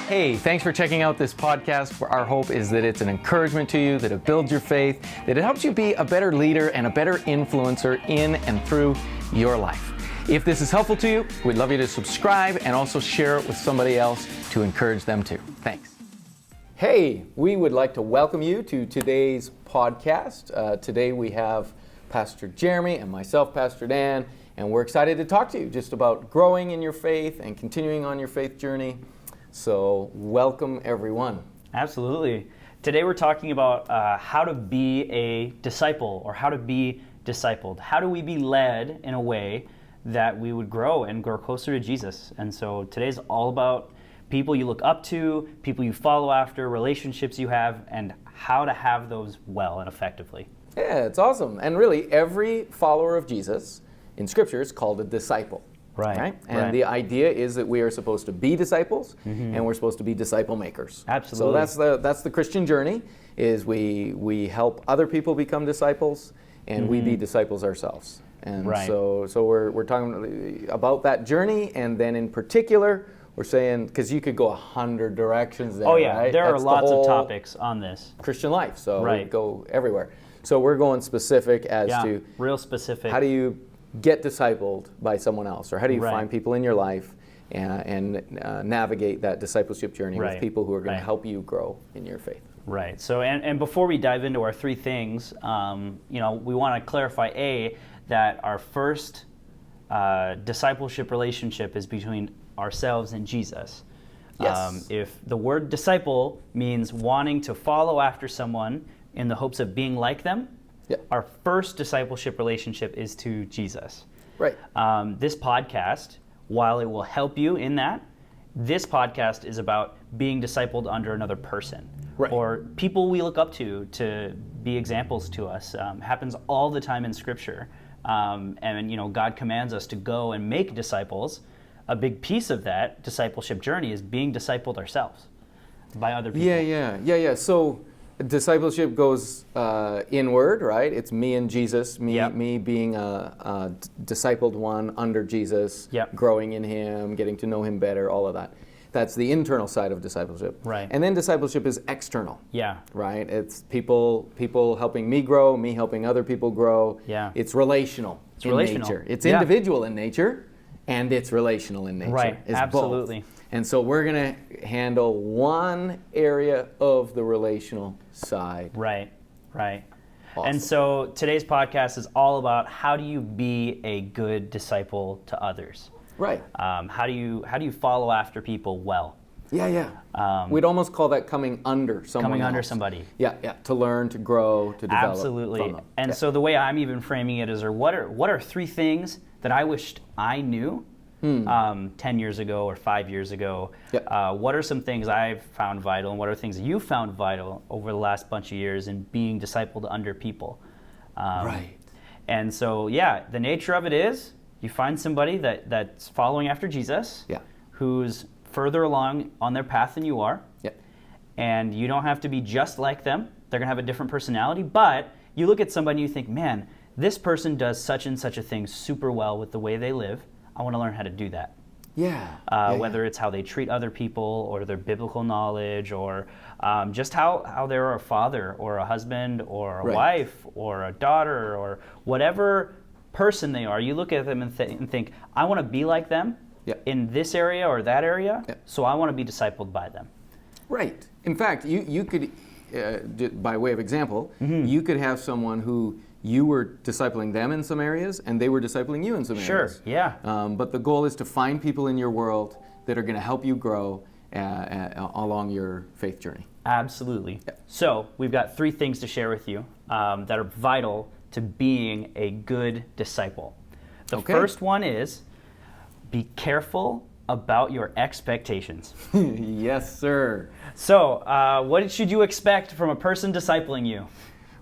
Hey, thanks for checking out this podcast. Our hope is that it's an encouragement to you, that it builds your faith, that it helps you be a better leader and a better influencer in and through your life. If this is helpful to you, we'd love you to subscribe and also share it with somebody else to encourage them too. Thanks. Hey, we would like to welcome you to today's podcast. Today we have Pastor Jeremy and myself, Pastor Dan, and we're excited to talk to you just about growing in your faith and continuing on your faith journey. So welcome everyone. Absolutely. Today we're talking about how to be a disciple or how to be discipled. How do we be led in a way that we would grow and grow closer to Jesus? And so today's all about people you look up to, people you follow after, relationships you have, and how to have those well and effectively. Yeah, it's awesome. And really every follower of Jesus in Scripture is called a disciple. Right? And the idea is that we are supposed to be disciples, and we're supposed to be disciple makers. Absolutely. So that's the Christian journey, is we help other people become disciples, and we be disciples ourselves. And so we're talking about that journey, and then in particular, we're saying, because you could go 100 directions there, right? There are lots of topics on this. Christian life, so we go everywhere. So we're going specific as to real specific. How do you get discipled by someone else, or how do you find people in your life and navigate that discipleship journey with people who are going to help you grow in your faith? Right. So, and before we dive into our three things, we want to clarify that our first discipleship relationship is between ourselves and Jesus. Yes. If the word disciple means wanting to follow after someone in the hopes of being like them, our first discipleship relationship is to Jesus. Right. This podcast, while it will help you in that, this podcast is about being discipled under another person. Right. Or people we look up to be examples to us. Happens all the time in Scripture. And God commands us to go and make disciples. A big piece of that discipleship journey is being discipled ourselves by other people. Yeah. So discipleship goes inward, right? It's me and Jesus, me being a discipled one under Jesus, growing in Him, getting to know Him better, all of that. That's the internal side of discipleship. Right. And then discipleship is external. Yeah. Right? It's people helping me grow, me helping other people grow. Yeah. It's relational in nature. It's individual in nature, and it's relational in nature. Right. It's Absolutely. Both. And so we're going to handle one area of the relational side. Right. Awesome. And so today's podcast is all about how do you be a good disciple to others? Right. How do you follow after people well? Yeah. We'd almost call that coming under someone Coming under else. Somebody. Yeah. To learn, to grow, to develop. Absolutely. And so the way I'm even framing it is, what are three things that I wished I knew 10 years ago or 5 years ago? What are some things I've found vital, and what are things you found vital over the last bunch of years in being discipled under people? Right. And so, the nature of it is you find somebody that's following after Jesus, who's further along on their path than you are, and you don't have to be just like them. They're going to have a different personality, but you look at somebody and you think, man, this person does such and such a thing super well with the way they live. I want to learn how to do that. Whether it's how they treat other people, or their biblical knowledge, or just how they're a father or a husband or a wife or a daughter, or whatever person they are. You look at them and think, I want to be like them in this area or that area, so I want to be discipled by them. Right. In fact, you could, by way of example, you could have someone who you were discipling them in some areas, and they were discipling you in some areas. But the goal is to find people in your world that are going to help you grow along your faith journey. Absolutely. So we've got three things to share with you that are vital to being a good disciple. The first one is, be careful about your expectations. Yes, sir. So what should you expect from a person discipling you?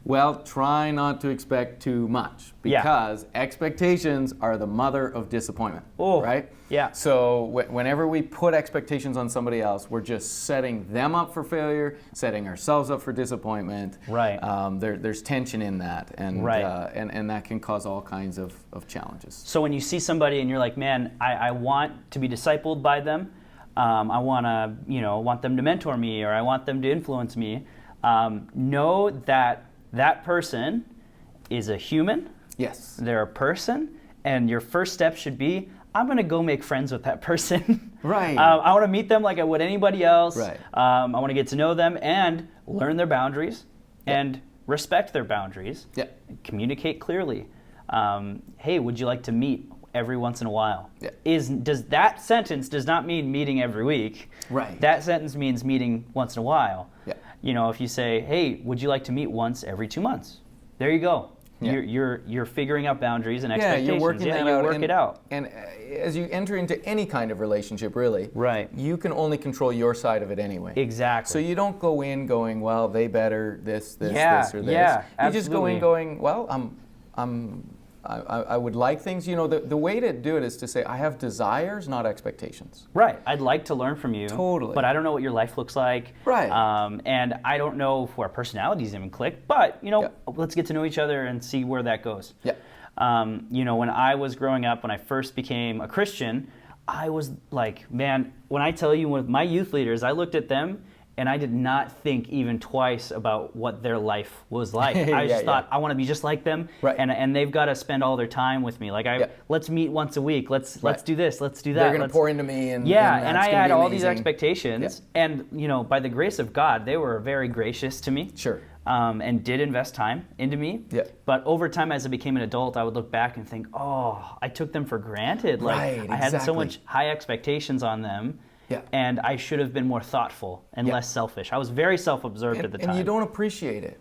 Well, try not to expect too much, because expectations are the mother of disappointment, right? Yeah. So whenever we put expectations on somebody else, we're just setting them up for failure, setting ourselves up for disappointment. Right. There's tension in that, and and that can cause all kinds of challenges. So when you see somebody and you're like, man, I want to be discipled by them, I want them to mentor me, or I want them to influence me. Know that that person is a human. Yes. They're a person, and your first step should be, I'm going to go make friends with that person. Right. I want to meet them like I would anybody else. Right. I want to get to know them and learn their boundaries and respect their boundaries. Yeah. Communicate clearly. Hey, would you like to meet every once in a while? Yeah. That sentence does not mean meeting every week. Right. That sentence means meeting once in a while. Yeah. If you say, hey, would you like to meet once every 2 months? There you go. Yeah. You're figuring out boundaries and expectations. Yeah, you're working that out. Work it out. And as you enter into any kind of relationship, really, right, you can only control your side of it anyway. Exactly. So you don't go in going, well, they better this, or this. Yeah, you just go in going, well, I would like things. The way to do it is to say, I have desires, not expectations. Right. I'd like to learn from you. Totally. But I don't know what your life looks like. Right. And I don't know if our personalities even click. But, let's get to know each other and see where that goes. Yeah. When I was growing up, when I first became a Christian, I was like, man, when I tell you, with my youth leaders, I looked at them and I did not think even twice about what their life was like. I just thought, I want to be just like them, right. and they've got to spend all their time with me. Like, let's meet once a week. Let's do this. Let's do that. They're going to pour into me, and and I had all these amazing expectations, and by the grace of God, they were very gracious to me. Sure. And did invest time into me. Yeah. But over time, as I became an adult, I would look back and think, I took them for granted. Like, right, I had so much high expectations on them. Yeah. And I should have been more thoughtful and less selfish. I was very self-absorbed at the time. And you don't appreciate it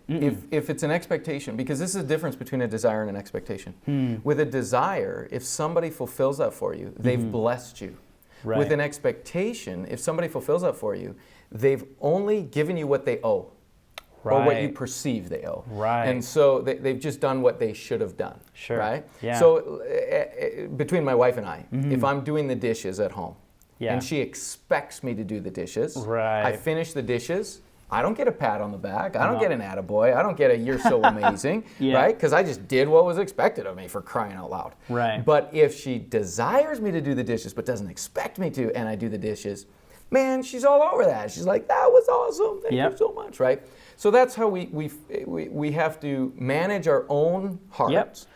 if it's an expectation, because this is the difference between a desire and an expectation. With a desire, if somebody fulfills that for you, they've blessed you. Right. With an expectation, if somebody fulfills that for you, they've only given you what they owe. Right. Or what you perceive they owe. Right. And so they've just done what they should have done. Sure. Right? Yeah. So between my wife and I, if I'm doing the dishes at home, and she expects me to do the dishes, right. I finish the dishes, I don't get a pat on the back, I don't get an attaboy, I don't get a you're so amazing, right? Because I just did what was expected of me, for crying out loud. Right. But if she desires me to do the dishes but doesn't expect me to, and I do the dishes, man, she's all over that. She's like, that was awesome, thank you so much, right? So that's how we have to manage our own hearts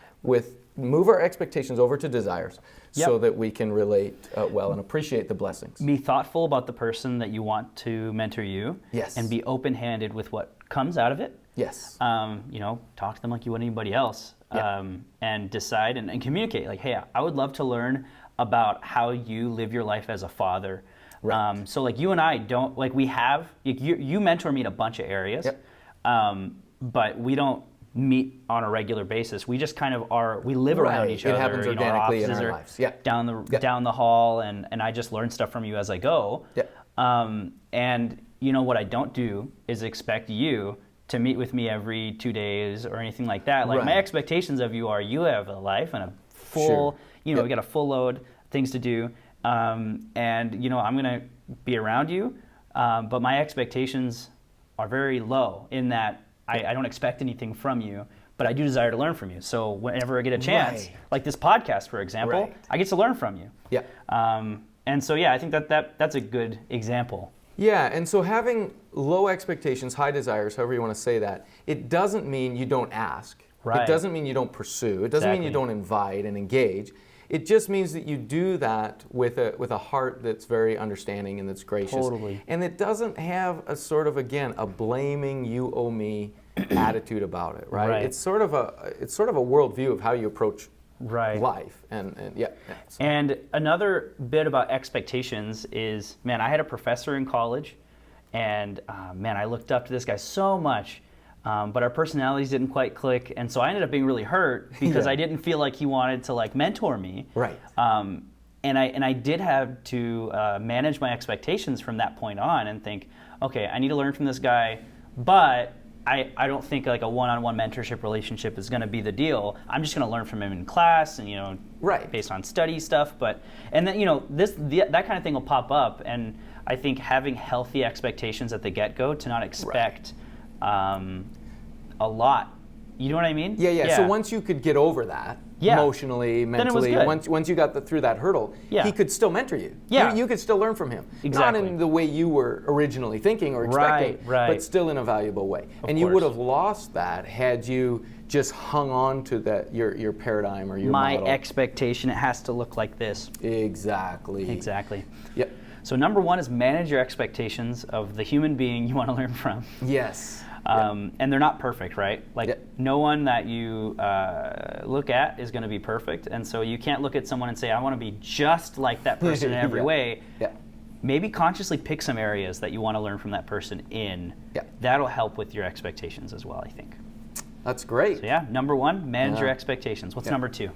move our expectations over to desires so that we can relate well and appreciate the blessings. Be thoughtful about the person that you want to mentor you. Yes. And be open-handed with what comes out of it. Yes. Talk to them like you would anybody else. And decide and communicate. Like, hey, I would love to learn about how you live your life as a father. Right. So like you and I don't, like we have, you mentor me in a bunch of areas, but we don't meet on a regular basis. We just kind of we live around each other. It happens organically in our lives. Down the hall, and I just learn stuff from you as I go. And what I don't do is expect you to meet with me every 2 days or anything like that. Like my expectations of you are, you have a life and a full, we got a full load, things to do. And I'm going to be around you, but my expectations are very low in that I don't expect anything from you, but I do desire to learn from you. So whenever I get a chance, like this podcast, for example, I get to learn from you. Yeah. And so, I think that's a good example. Yeah, and so having low expectations, high desires, however you want to say that, it doesn't mean you don't ask. Right. It doesn't mean you don't pursue. It doesn't mean you don't invite and engage. It just means that you do that with a heart that's very understanding and that's gracious. Totally. And it doesn't have a sort of, again, a blaming, you owe me attitude about it, right? It's sort of a worldview of how you approach life. And another bit about expectations is, man, I had a professor in college, and I looked up to this guy so much. But our personalities didn't quite click, and so I ended up being really hurt because I didn't feel like he wanted to mentor me. Right. And I did have to manage my expectations from that point on and think, okay, I need to learn from this guy, but I don't think like a one-on-one mentorship relationship is going to be the deal. I'm just going to learn from him in class and based on study stuff. And then that kind of thing will pop up, and I think having healthy expectations at the get-go to not expect. A lot. You know what I mean? Yeah. So once you could get over that, emotionally, mentally, then it was good. once you got through that hurdle, he could still mentor you. You could still learn from him. Exactly. Not in the way you were originally thinking or expecting, but still in a valuable way. And you would have lost that had you just hung on to that your paradigm or your My model. expectation, it has to look like this. Exactly. Yep. So number one is manage your expectations of the human being you want to learn from. Yes. And they're not perfect, right? Like no one that you look at is going to be perfect. And so you can't look at someone and say, I want to be just like that person in every way. Maybe consciously pick some areas that you want to learn from that person in. That'll help with your expectations as well, I think. That's great. So number one, manage your expectations. What's number two?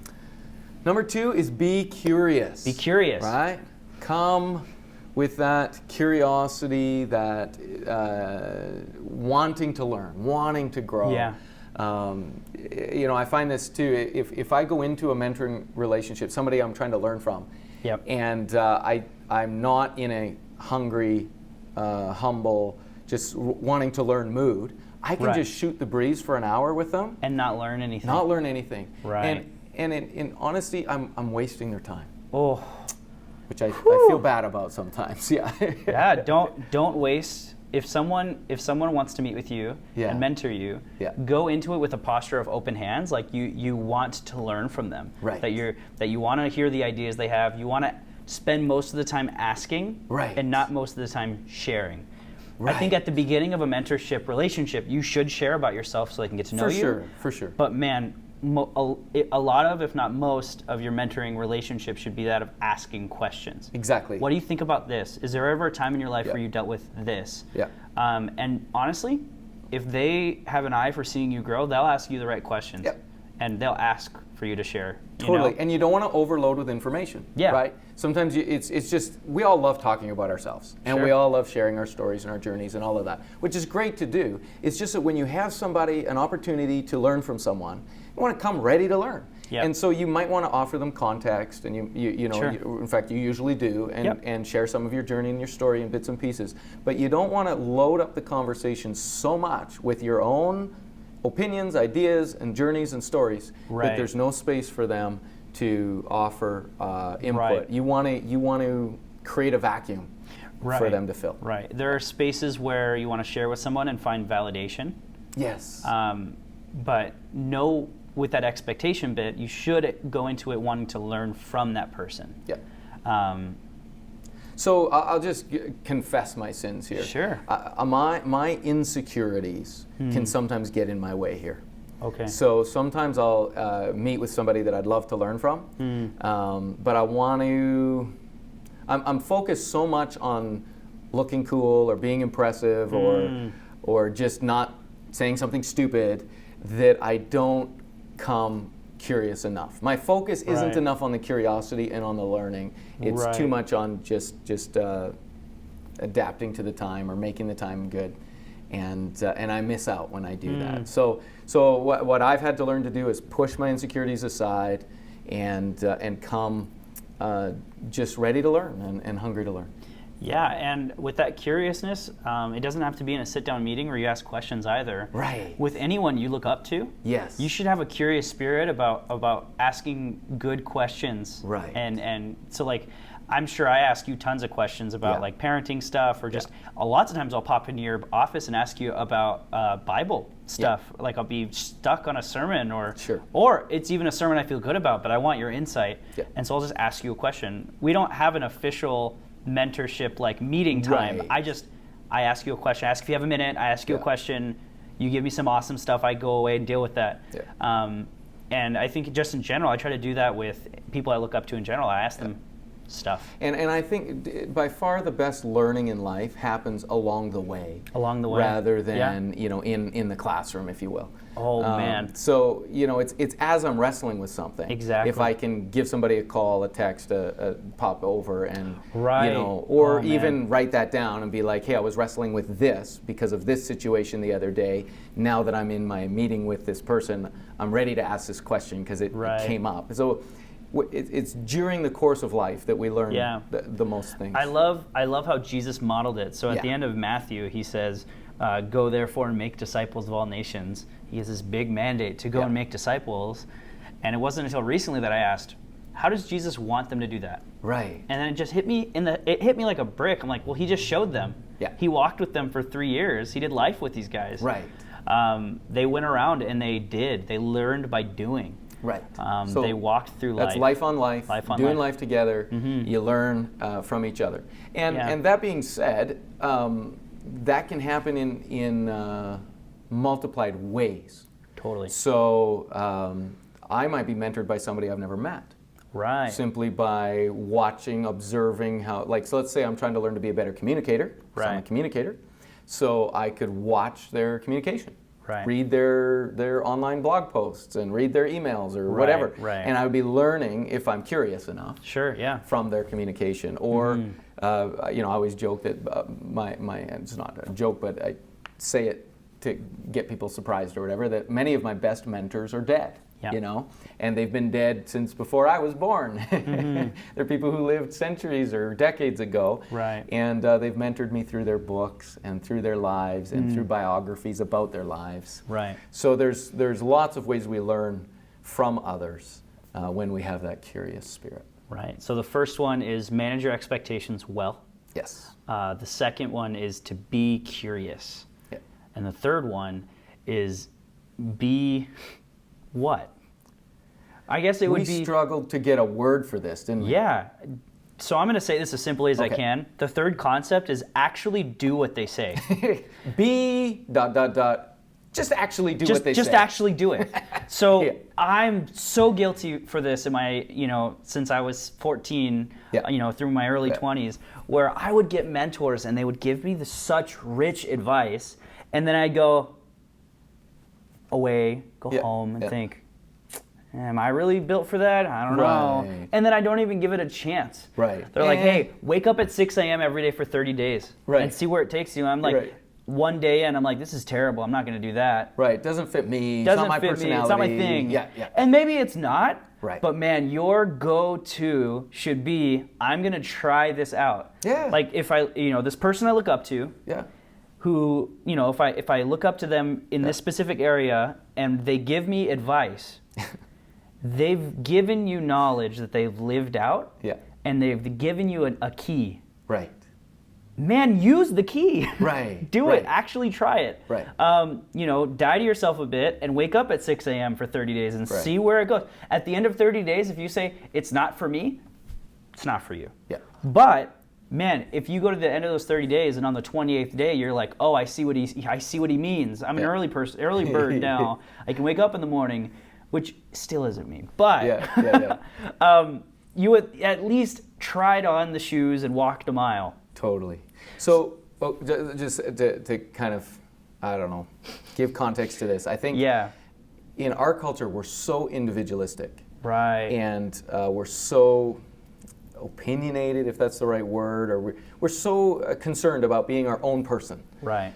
Number two is be curious. Be curious. Right? Come with that curiosity, that wanting to learn, wanting to grow. I find this too. If I go into a mentoring relationship, somebody I'm trying to learn from, and I'm not in a hungry, humble, just wanting to learn mood, I can just shoot the breeze for an hour with them and not learn anything. Right. And in honesty, I'm wasting their time. Oh. Which I feel bad about sometimes. Don't waste. If someone wants to meet with you and mentor you, go into it with a posture of open hands, like you want to learn from them. Right. That you want to hear the ideas they have. You want to spend most of the time asking and not most of the time sharing. Right. I think at the beginning of a mentorship relationship, you should share about yourself so they can get to know you. For sure. But man, a lot of, if not most, of your mentoring relationship should be that of asking questions. Exactly. What do you think about this? Is there ever a time in your life where you dealt with this? And honestly, if they have an eye for seeing you grow, they'll ask you the right questions. And they'll ask for you to share. Totally. And you don't want to overload with information. Right? Sometimes it's just, we all love talking about ourselves. And we all love sharing our stories and our journeys and all of that, which is great to do. It's just that when you have somebody, an opportunity to learn from someone, you want to come ready to learn. And so you might want to offer them context, and in fact, you usually do, and share some of your journey and your story in bits and pieces. But you don't want to load up the conversation so much with your own opinions, ideas, and journeys and stories that there's no space for them to offer input. You want to create a vacuum for them to fill. Right. There are spaces where you want to share with someone and find validation. Yes. But know with that expectation bit, you should go into it wanting to learn from that person. So I'll just confess my sins here. Sure. My insecurities can sometimes get in my way here. Okay. So sometimes I'll meet with somebody that I'd love to learn from, but I want to. I'm focused so much on looking cool or being impressive or just not saying something stupid that I don't come curious enough. My focus isn't enough on the curiosity and on the learning. It's too much on just adapting to the time or making the time good, and I miss out when I do that. So what I've had to learn to do is push my insecurities aside and come just ready to learn and hungry to learn. Yeah, and with that curiousness, it doesn't have to be in a sit-down meeting where you ask questions either. Right. With anyone you look up to, yes, you should have a curious spirit about asking good questions. Right. And so like, I'm sure I ask you tons of questions about like parenting stuff, or just a lots of times I'll pop into your office and ask you about Bible stuff. Like I'll be stuck on a sermon, or it's even a sermon I feel good about, but I want your insight. And so I'll just ask you a question. We don't have an official mentorship like meeting time. I ask you a question. I ask if you have a minute. I ask you a question. You give me some awesome stuff. I go away and deal with that. And I think just in general, I try to do that with people I look up to in general. I ask them stuff. And I think by far the best learning in life happens along the way. Rather than in the classroom, if you will. Oh man. So it's as I'm wrestling with something. Exactly. If I can give somebody a call, a text, a pop over, and even write that down and be like, hey, I was wrestling with this because of this situation the other day. Now that I'm in my meeting with this person, I'm ready to ask this question because it came up. So it's during the course of life that we learn the most things. I love how Jesus modeled it. So at the end of Matthew, he says, go therefore and make disciples of all nations. He has this big mandate to go and make disciples. And it wasn't until recently that I asked, how does Jesus want them to do that? Right. And then it just hit me like a brick. I'm like, well, he just showed them. Yeah. He walked with them for 3 years. He did life with these guys. Right. They went around and they learned by doing. Right. So they walked through life. That's life on life, doing life together. You learn from each other. And that being said, that can happen in multiplied ways. Totally. So I might be mentored by somebody I've never met. Right. Simply by watching, observing how, like, so let's say I'm trying to learn to be a better communicator. So I'm a communicator. So I could watch their communication. Right. Read their online blog posts and read their emails or whatever. Right. And I would be learning, if I'm curious enough, from their communication. Or, you know, I always joke that it's not a joke, but I say it to get people surprised or whatever, that many of my best mentors are dead. Yeah. You know, and they've been dead since before I was born. They're people who lived centuries or decades ago, right? And they've mentored me through their books and through their lives and through biographies about their lives. Right. So there's lots of ways we learn from others when we have that curious spirit. Right. So the first one is manage your expectations well. Yes. The second one is to be curious. Yeah. And the third one is be what? I guess it would be... We struggled to get a word for this, didn't we? Yeah. So I'm going to say this as simply as I can. The third concept is actually do what they say. Be ... Just actually do what they say. Just actually do it. So I'm so guilty for this in my, since I was 14, through my early 20s, where I would get mentors and they would give me such rich advice, and then I'd go away, go home, and think, am I really built for that? I don't know. And then I don't even give it a chance. Right. They're like, hey, wake up at 6 a.m. every day for 30 days and see where it takes you. I'm like, one day, and I'm like, this is terrible. I'm not going to do that. Right. Doesn't fit me. It's not my personality. It's not my thing. Yeah. And maybe it's not. Right. But man, your go-to should be, I'm going to try this out. Yeah. Like if I, this person I look up to. Yeah. Who, if I look up to them in this specific area and they give me advice, they've given you knowledge that they've lived out, and they've given you a key. Right. Man, use the key. Right. Do it. Actually try it. Right. Die to yourself a bit and wake up at 6 a.m. for 30 days and see where it goes. At the end of 30 days, if you say, it's not for me, it's not for you. Yeah. But man, if you go to the end of those 30 days and on the 28th day you're like, oh, I see what he means. I'm an early bird now. I can wake up in the morning, which still isn't me. But you would at least tried on the shoes and walked a mile. Totally. So just to kind of, I don't know, give context to this. I think in our culture we're so individualistic. Right. And we're so opinionated, if that's the right word, or we're so concerned about being our own person. Right.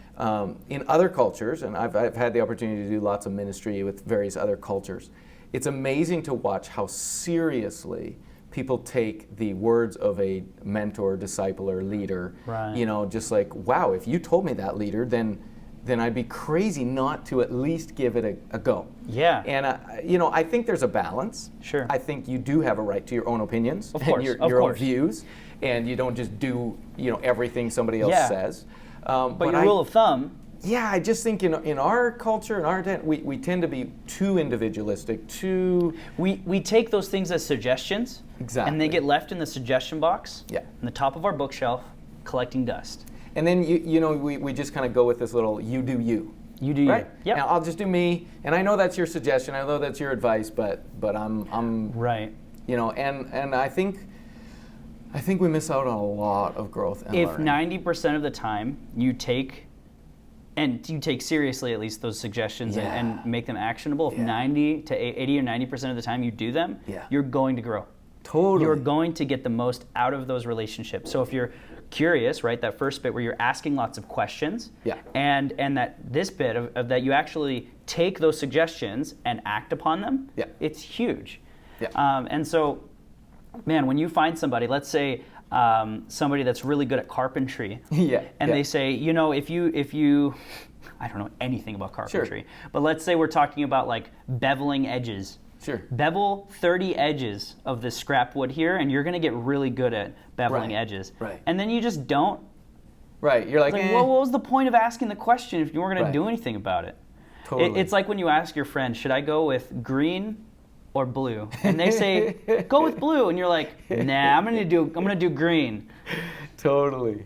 In other cultures, and I've had the opportunity to do lots of ministry with various other cultures, it's amazing to watch how seriously people take the words of a mentor, discipler, leader. Right. Just like, wow, if you told me that, leader, then I'd be crazy not to at least give it a go. Yeah. And I think there's a balance. Sure. I think you do have a right to your own opinions, of course, and your own views, and you don't just do everything somebody else says. But your rule of thumb. Yeah, I just think in our culture, in our we tend to be too individualistic, too. We take those things as suggestions. Exactly. And they get left in the suggestion box. Yeah. On the top of our bookshelf, collecting dust. And then we just kind of go with this little you do you. You do right? you. Yep. Now, I'll just do me, and I know that's your suggestion. I know that's your advice, but I'm right. And I think we miss out on a lot of growth and learning. If 90% of the time you take seriously at least those suggestions and make them actionable, if 90 to 80 or 90% of the time you do them, you're going to grow. Totally. You're going to get the most out of those relationships. So if you're curious, right, that first bit where you're asking lots of questions, and that this bit of that you actually take those suggestions and act upon them, it's huge. Yeah. And so, man, when you find somebody, let's say somebody that's really good at carpentry, they say, if you I don't know anything about carpentry, but let's say we're talking about like beveling edges. Sure. Bevel 30 edges of this scrap wood here, and you're going to get really good at beveling edges. Right. And then you just don't. Right. You're like, well, what was the point of asking the question if you weren't going to do anything about it? Totally. It's like when you ask your friend, should I go with green or blue? And they say, go with blue. And you're like, nah, I'm gonna do green. Totally.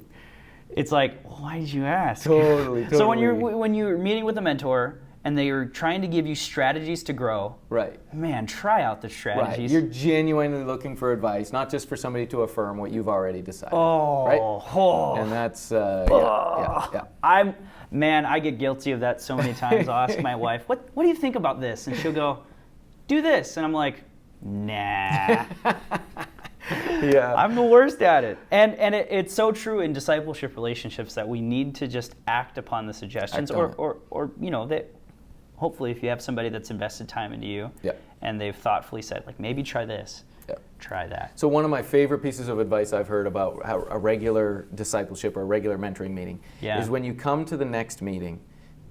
It's like, well, why did you ask? Totally. So when you're meeting with a mentor and they are trying to give you strategies to grow, right, man, try out the strategies. Right. You're genuinely looking for advice, not just for somebody to affirm what you've already decided. Right? And that's I get guilty of that so many times. I'll ask my wife, what do you think about this? And she'll go, do this. And I'm like, nah. I'm the worst at it. And it's so true in discipleship relationships that we need to just act upon the suggestions or that hopefully if you have somebody that's invested time into you and they've thoughtfully said, like, maybe try this, try that. So one of my favorite pieces of advice I've heard about how a regular discipleship or a regular mentoring meeting is when you come to the next meeting,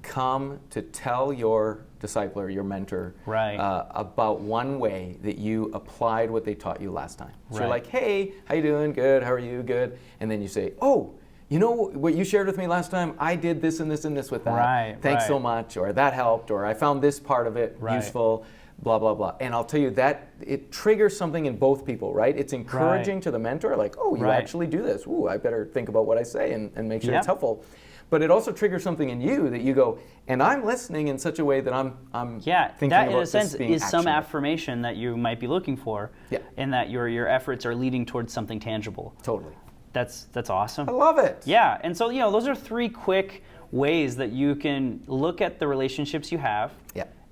come to tell your discipler, your mentor, about one way that you applied what they taught you last time. So you're like, hey, how you doing? Good. How are you? Good. And then you say, oh, you know what you shared with me last time? I did this and this and this with that. Thanks so much. Or that helped. Or I found this part of it useful. Blah, blah, blah. And I'll tell you that it triggers something in both people, right? It's encouraging to the mentor, like, oh, you actually do this. Ooh, I better think about what I say and make sure it's helpful. But it also triggers something in you that you go, and I'm listening in such a way that I'm thinking that about in a sense this being is some actionable. affirmation that you might be looking for, and that your efforts are leading towards something tangible. Totally. That's awesome. I love it. Yeah, and so those are 3 quick ways that you can look at the relationships you have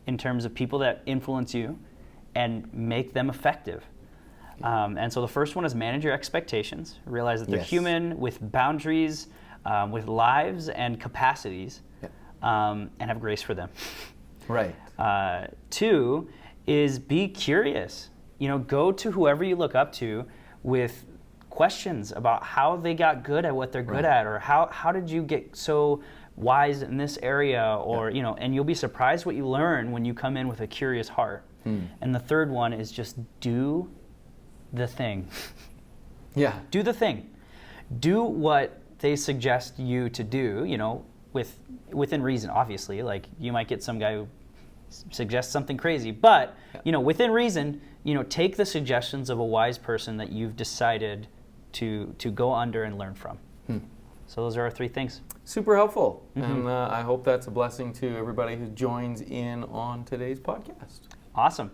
in terms of people that influence you and make them effective. And so the first one is manage your expectations. Realize that they're human with boundaries, with lives and capacities, and have grace for them. Right. 2 is be curious. Go to whoever you look up to with questions about how they got good at what they're good at, or how did you get so wise in this area, or and you'll be surprised what you learn when you come in with a curious heart. And the third one is just do the thing. Do the thing. Do what they suggest you to do, within reason, obviously. Like, you might get some guy who suggests something crazy, but within reason, take the suggestions of a wise person that you've decided to go under and learn from. So those are our 3 things. Super helpful. And I hope that's a blessing to everybody who joins in on today's podcast. Awesome.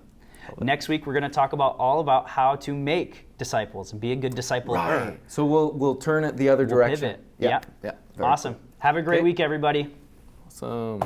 Next week, we're going to talk all about how to make disciples and be a good disciple. Right. So we'll turn it the other direction. Pivot. Yeah. Awesome. Cool. Have a great week, everybody. Awesome.